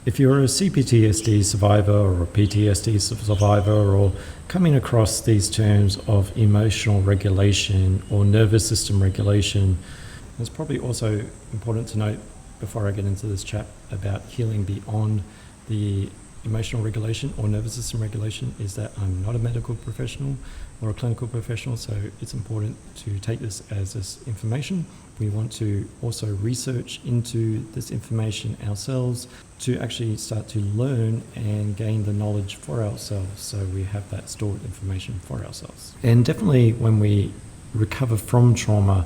If you're a CPTSD survivor or a PTSD survivor, or coming across these terms of emotional regulation or nervous system regulation, it's probably also important to note before I get into this chat about healing beyond the emotional regulation or nervous system regulation is that I'm not a medical professional or a clinical professional, so it's important to take this as this information. We want to also research into this information ourselves to actually start to learn and gain the knowledge for ourselves, so we have that stored information for ourselves. And definitely when we recover from trauma,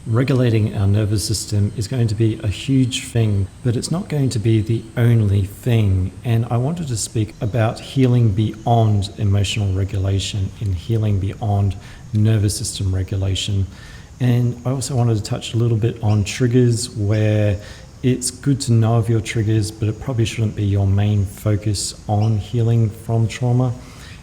regulating our nervous system is going to be a huge thing, but it's not going to be the only thing. And I wanted to speak about healing beyond emotional regulation and healing beyond nervous system regulation. And I also wanted to touch a little bit on triggers, where it's good to know of your triggers, but it probably shouldn't be your main focus on healing from trauma.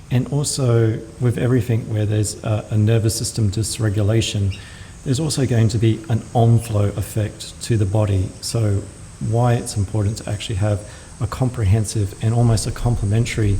And also with everything where there's a nervous system dysregulation, there's also going to be an onflow effect to the body. So why it's important to actually have a comprehensive and almost a complementary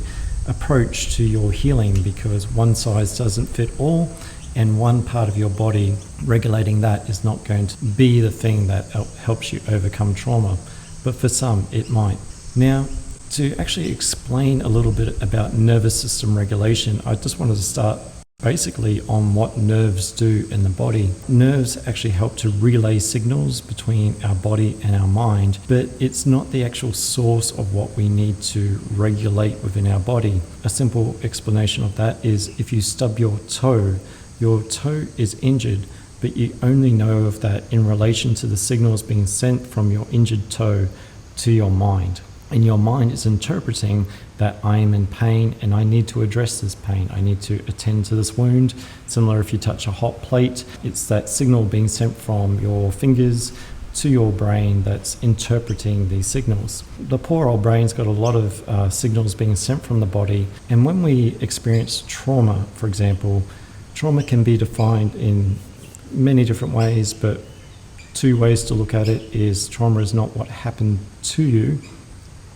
approach to your healing, because one size doesn't fit all, and one part of your body regulating that is not going to be the thing that helps you overcome trauma, but for some it might. Now, to actually explain a little bit about nervous system regulation, I just wanted to start basically on what nerves do in the body. Nerves actually help to relay signals between our body and our mind, but it's not the actual source of what we need to regulate within our body. A simple explanation of that is if you stub your toe is injured, but you only know of that in relation to the signals being sent from your injured toe to your mind. And your mind is interpreting that I am in pain and I need to address this pain. I need to attend to this wound. Similar if you touch a hot plate, it's that signal being sent from your fingers to your brain that's interpreting these signals. The poor old brain's got a lot of signals being sent from the body. And when we experience trauma, for example, trauma can be defined in many different ways, but two ways to look at it is trauma is not what happened to you,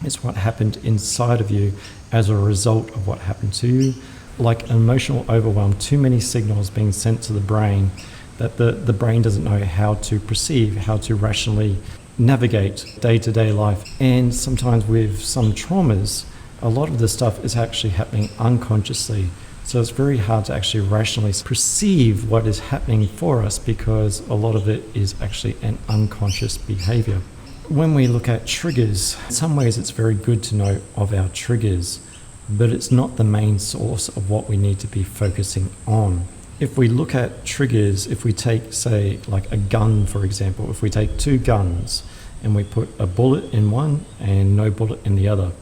it's what happened inside of you as a result of what happened to you. Like an emotional overwhelm, too many signals being sent to the brain that the brain doesn't know how to perceive, how to rationally navigate day-to-day life. And sometimes with some traumas, a lot of this stuff is actually happening unconsciously. So it's very hard to actually rationally perceive what is happening for us, because a lot of it is actually an unconscious behavior. When we look at triggers, in some ways it's very good to know of our triggers, but it's not the main source of what we need to be focusing on. If we look at triggers, if we take, say, like a gun, for example, if we take two guns and we put a bullet in one and no bullet in the other.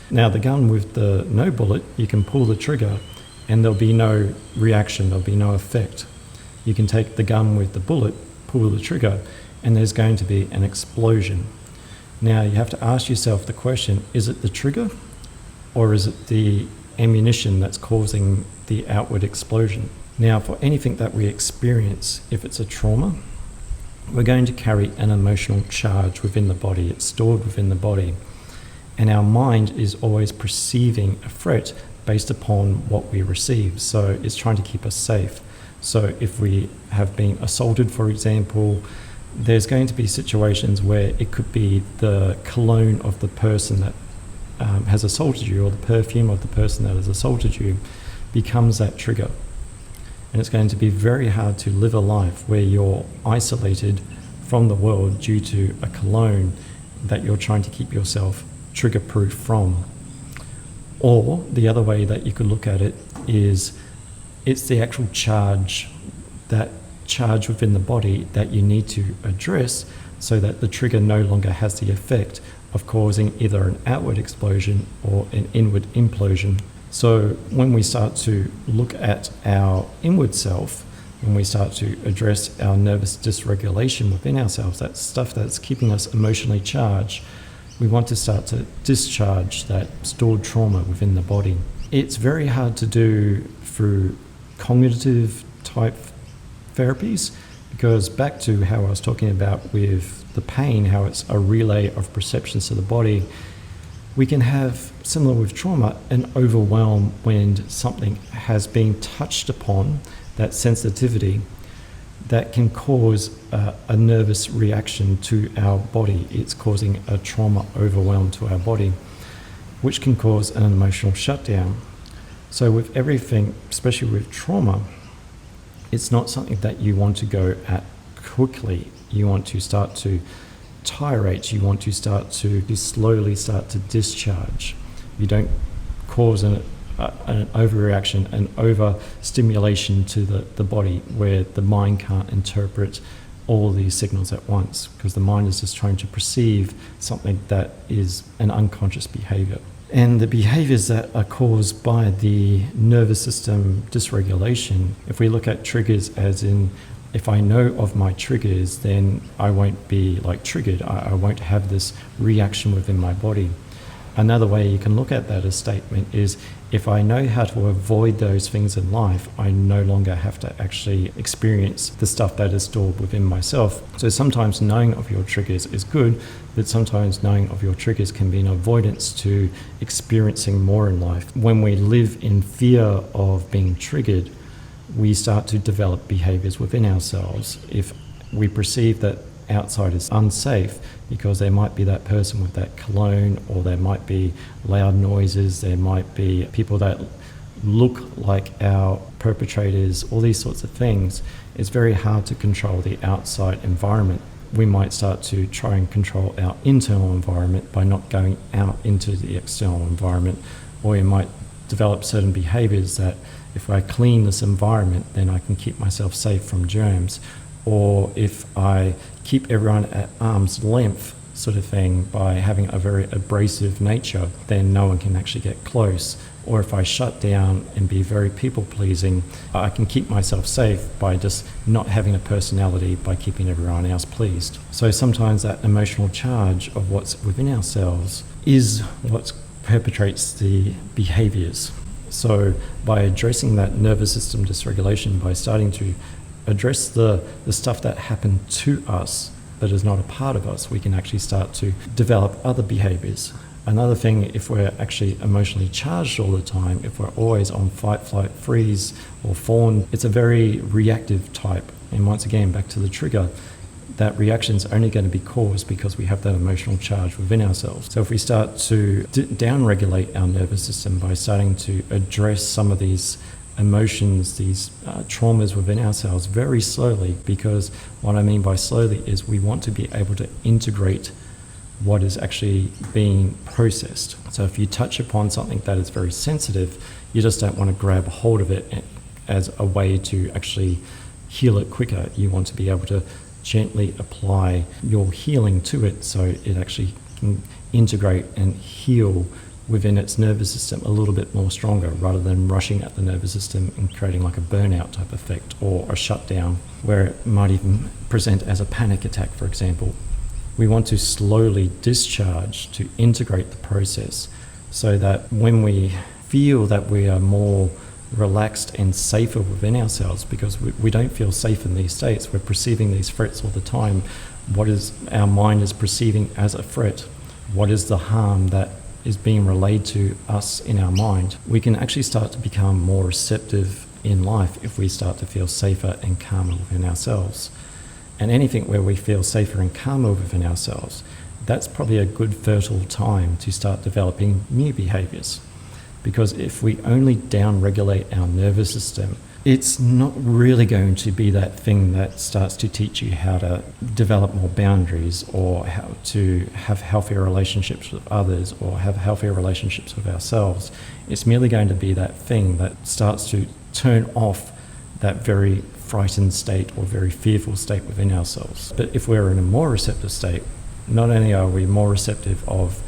Now the gun with the no bullet, you can pull the trigger and there'll be no reaction, there'll be no effect. You can take the gun with the bullet, pull the trigger, and there's going to be an explosion. Now you have to ask yourself the question, is it the trigger or is it the ammunition that's causing the outward explosion? Now for anything that we experience, if it's a trauma, we're going to carry an emotional charge within the body. It's stored within the body. And our mind is always perceiving a threat based upon what we receive. So it's trying to keep us safe. So if we have been assaulted, for example, there's going to be situations where it could be the cologne of the person that has assaulted you, or the perfume of the person that has assaulted you becomes that trigger. And it's going to be very hard to live a life where you're isolated from the world due to a cologne that you're trying to keep yourself trigger-proof from. Or the other way that you could look at it is it's the actual charge, that charge within the body that you need to address so that the trigger no longer has the effect of causing either an outward explosion or an inward implosion. So when we start to look at our inward self, when we start to address our nervous dysregulation within ourselves, that stuff that's keeping us emotionally charged, we want to start to discharge that stored trauma within the body. It's very hard to do through cognitive type therapies, because back to how I was talking about with the pain, how it's a relay of perceptions to the body, We can have, similar with trauma, an overwhelm when something has been touched upon, that sensitivity, that can cause a nervous reaction to our body. It's causing a trauma overwhelm to our body, which can cause an emotional shutdown. So with everything, especially with trauma, it's not something that you want to go at quickly. You want to start to tirate. You want to slowly start to discharge. You don't cause an overreaction, an overstimulation to the body where the mind can't interpret all these signals at once, because the mind is just trying to perceive something that is an unconscious behavior. And the behaviors that are caused by the nervous system dysregulation, if we look at triggers as in, if I know of my triggers, then I won't be triggered. I won't have this reaction within my body. Another way you can look at that as statement is, if I know how to avoid those things in life, I no longer have to actually experience the stuff that is stored within myself. So sometimes knowing of your triggers is good, but sometimes knowing of your triggers can be an avoidance to experiencing more in life. When we live in fear of being triggered, we start to develop behaviors within ourselves. If we perceive that outside is unsafe, because there might be that person with that cologne, or there might be loud noises, there might be people that look like our perpetrators, all these sorts of things, it's very hard to control the outside environment. We might start to try and control our internal environment by not going out into the external environment, or we might develop certain behaviors that if I clean this environment, then I can keep myself safe from germs. Or if I keep everyone at arm's length sort of thing by having a very abrasive nature, then no one can actually get close. Or if I shut down and be very people-pleasing, I can keep myself safe by just not having a personality, by keeping everyone else pleased. So sometimes that emotional charge of what's within ourselves is what perpetrates the behaviors. So by addressing that nervous system dysregulation, by starting to address the stuff that happened to us that is not a part of us, we can actually start to develop other behaviors. Another thing, if we're actually emotionally charged all the time, if we're always on fight, flight, freeze, or fawn, it's a very reactive type. And once again, back to the trigger, that reaction is only going to be caused because we have that emotional charge within ourselves. So if we start to down-regulate our nervous system by starting to address some of these emotions, these traumas within ourselves very slowly, because what I mean by slowly is we want to be able to integrate what is actually being processed. So if you touch upon something that is very sensitive, you just don't want to grab a hold of it as a way to actually heal it quicker. You want to be able to gently apply your healing to it so it actually can integrate and heal within its nervous system a little bit more stronger, rather than rushing at the nervous system and creating like a burnout type effect or a shutdown where it might even present as a panic attack, for example. We want to slowly discharge to integrate the process so that when we feel that we are more relaxed and safer within ourselves, because we don't feel safe in these states, we're perceiving these threats all the time. What is our mind is perceiving as a threat? What is the harm that is being relayed to us in our mind? We can actually start to become more receptive in life if we start to feel safer and calmer within ourselves. And anything where we feel safer and calmer within ourselves, that's probably a good fertile time to start developing new behaviors. Because if we only down-regulate our nervous system, it's not really going to be that thing that starts to teach you how to develop more boundaries, or how to have healthier relationships with others, or have healthier relationships with ourselves. It's merely going to be that thing that starts to turn off that very frightened state or very fearful state within ourselves. But if we're in a more receptive state, not only are we more receptive of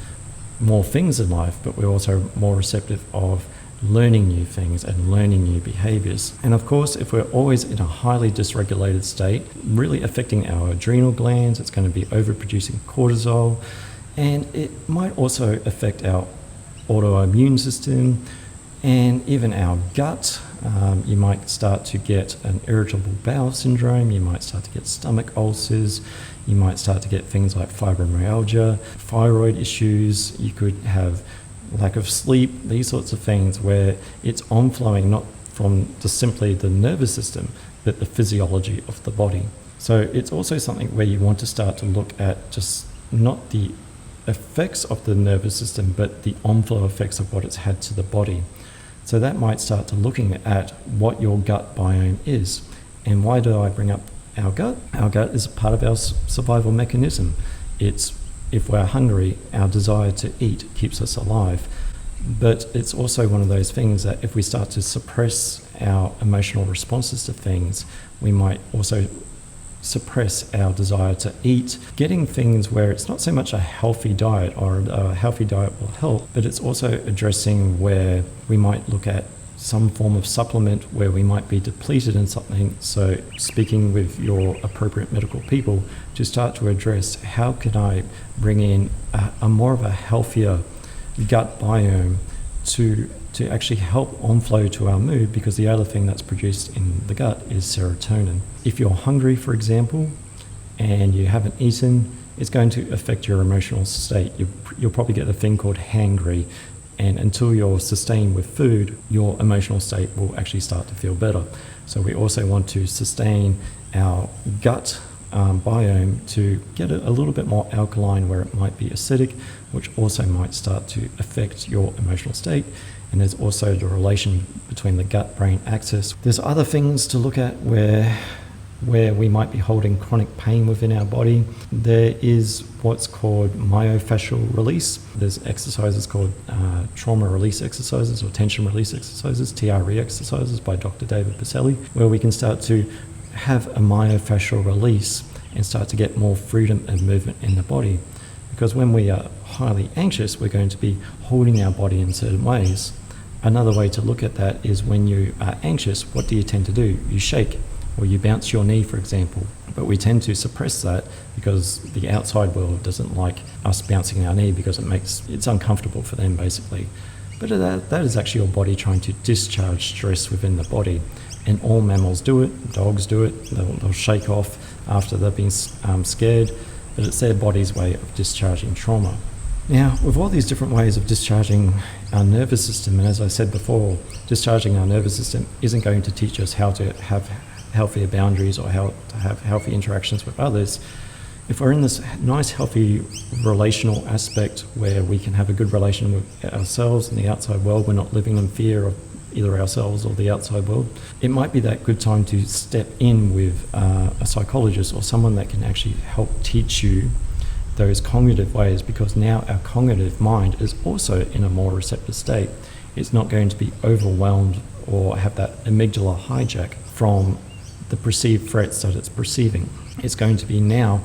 more things in life, but we're also more receptive of learning new things and learning new behaviors. And of course, if we're always in a highly dysregulated state, really affecting our adrenal glands, it's going to be overproducing cortisol, and it might also affect our autoimmune system and even our gut. You might start to get an irritable bowel syndrome, you might start to get stomach ulcers, you might start to get things like fibromyalgia, thyroid issues, you could have lack of sleep, these sorts of things where it's onflowing not from just simply the nervous system, but the physiology of the body. So it's also something where you want to start to look at just not the effects of the nervous system, but the onflow effects of what it's had to the body. So that might start to looking at what your gut biome is. And why do I bring up our gut? Our gut is a part of our survival mechanism. It's, if we're hungry, our desire to eat keeps us alive. But it's also one of those things that if we start to suppress our emotional responses to things, we might also suppress our desire to eat. Getting things where it's not so much a healthy diet, or a healthy diet will help, but it's also addressing where we might look at some form of supplement where we might be depleted in something. So speaking with your appropriate medical people to start to address how can I bring in a more of a healthier gut biome to actually help onflow to our mood, because the other thing that's produced in the gut is serotonin. If you're hungry, for example, and you haven't eaten, it's going to affect your emotional state. You'll probably get a thing called hangry, and until you're sustained with food, your emotional state will actually start to feel better. So we also want to sustain our gut biome to get it a little bit more alkaline where it might be acidic, which also might start to affect your emotional state. And there's also the relation between the gut-brain axis. There's other things to look at where we might be holding chronic pain within our body. There is what's called myofascial release. There's exercises called trauma release exercises or tension release exercises, TRE exercises by Dr. David Pacelli, where we can start to have a myofascial release and start to get more freedom of movement in the body. Because when we are highly anxious, we're going to be holding our body in certain ways. Another way to look at that is when you are anxious, what do you tend to do? You shake, or you bounce your knee, for example. But we tend to suppress that because the outside world doesn't like us bouncing our knee because it's uncomfortable for them, basically. But that is actually your body trying to discharge stress within the body. And all mammals do it, dogs do it, they'll shake off after they've been scared, but it's their body's way of discharging trauma. Now, with all these different ways of discharging our nervous system, and as I said before, discharging our nervous system isn't going to teach us how to have healthier boundaries or how to have healthy interactions with others. If we're in this nice, healthy relational aspect where we can have a good relation with ourselves and the outside world, we're not living in fear of either ourselves or the outside world, it might be that good time to step in with a psychologist or someone that can actually help teach you those cognitive ways, because now our cognitive mind is also in a more receptive state. It's not going to be overwhelmed or have that amygdala hijack from the perceived threats that it's perceiving. It's going to be now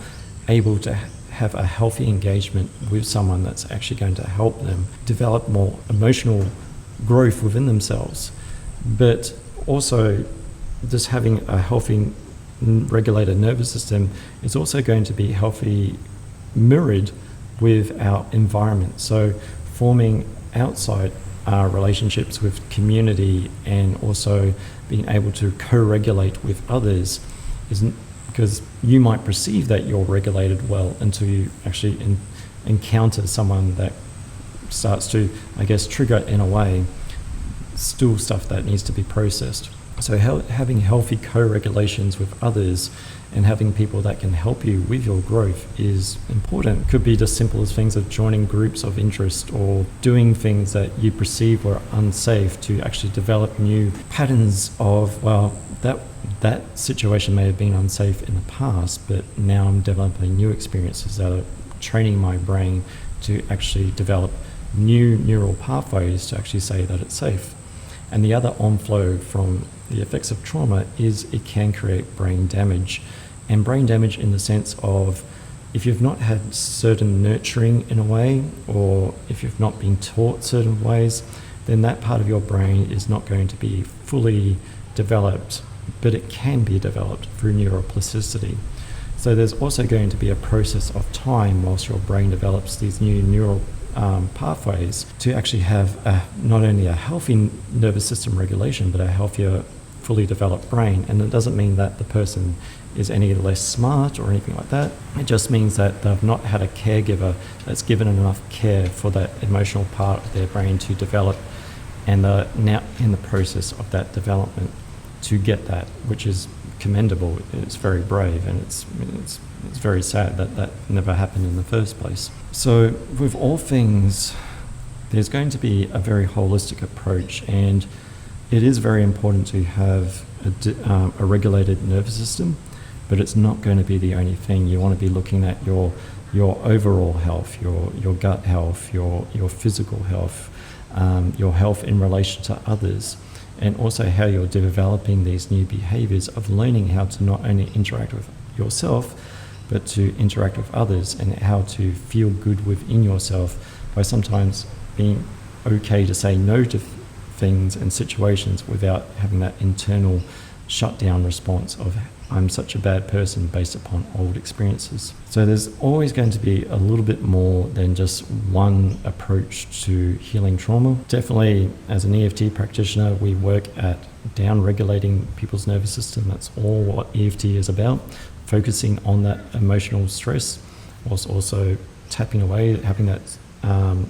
able to have a healthy engagement with someone that's actually going to help them develop more emotional growth within themselves. But also just having a healthy regulated nervous system is also going to be healthy mirrored with our environment. So forming outside relationships with community and also being able to co-regulate with others isn't, because you might perceive that you're regulated well until you actually encounter someone that starts to, I guess, trigger in a way still stuff that needs to be processed. So having healthy co-regulations with others and having people that can help you with your growth is important. Could be just simple as things of joining groups of interest or doing things that you perceive were unsafe to actually develop new patterns of, well, that situation may have been unsafe in the past, but now I'm developing new experiences that are training my brain to actually develop new neural pathways to actually say that it's safe. And the other onflow from the effects of trauma is it can create brain damage. And brain damage in the sense of if you've not had certain nurturing in a way, or if you've not been taught certain ways, then that part of your brain is not going to be fully developed, but it can be developed through neuroplasticity. So there's also going to be a process of time whilst your brain develops these new neural pathways to actually have not only a healthy nervous system regulation, but a healthier, fully developed brain. And it doesn't mean that the person is any less smart or anything like that. It just means that they've not had a caregiver that's given enough care for that emotional part of their brain to develop, and they're now in the process of that development to get that, which is commendable. It's very brave, and it's very sad that that never happened in the first place. So with all things, there's going to be a very holistic approach, and it is very important to have a regulated nervous system, but it's not going to be the only thing. You want to be looking at your overall health, your gut health, your physical health, your health in relation to others, and also how you're developing these new behaviors of learning how to not only interact with yourself, but to interact with others, and how to feel good within yourself by sometimes being okay to say no to things and situations without having that internal shutdown response of I'm such a bad person based upon old experiences. So there's always going to be a little bit more than just one approach to healing trauma. Definitely, as an EFT practitioner, we work at down-regulating people's nervous system. That's all what EFT is about, focusing on that emotional stress, whilst also tapping away, having that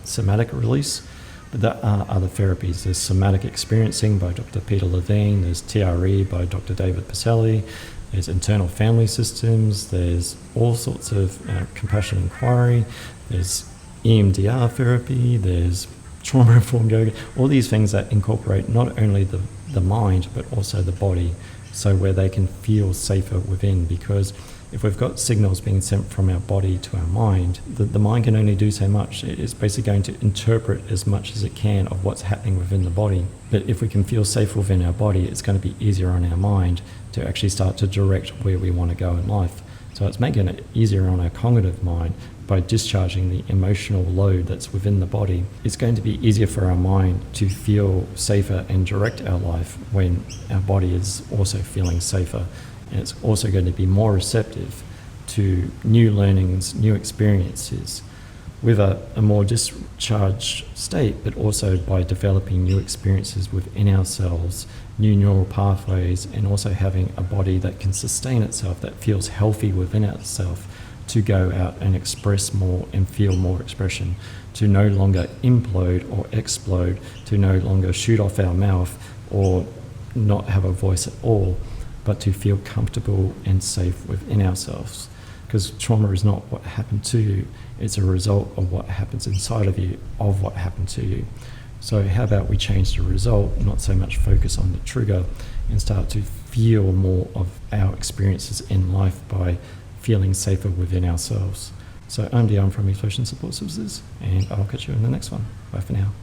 somatic release. But there are other therapies. There's somatic experiencing by Dr. Peter Levine, there's TRE by Dr. David Pacelli, there's internal family systems, there's all sorts of compassion inquiry, there's EMDR therapy, there's trauma-informed yoga, all these things that incorporate not only the mind but also the body, so where they can feel safer within. Because if we've got signals being sent from our body to our mind, the mind can only do so much. It's basically going to interpret as much as it can of what's happening within the body. But if we can feel safe within our body, it's going to be easier on our mind to actually start to direct where we want to go in life. So it's making it easier on our cognitive mind by discharging the emotional load that's within the body. It's going to be easier for our mind to feel safer and direct our life when our body is also feeling safer. And it's also going to be more receptive to new learnings, new experiences, with a more discharged state, but also by developing new experiences within ourselves, new neural pathways, and also having a body that can sustain itself, that feels healthy within itself, to go out and express more and feel more expression, to no longer implode or explode, to no longer shoot off our mouth or not have a voice at all, but to feel comfortable and safe within ourselves. Because trauma is not what happened to you, it's a result of what happens inside of you, of what happened to you. So how about we change the result, not so much focus on the trigger, and start to feel more of our experiences in life by feeling safer within ourselves. So I'm Dion from Explosion Support Services, and I'll catch you in the next one. Bye for now.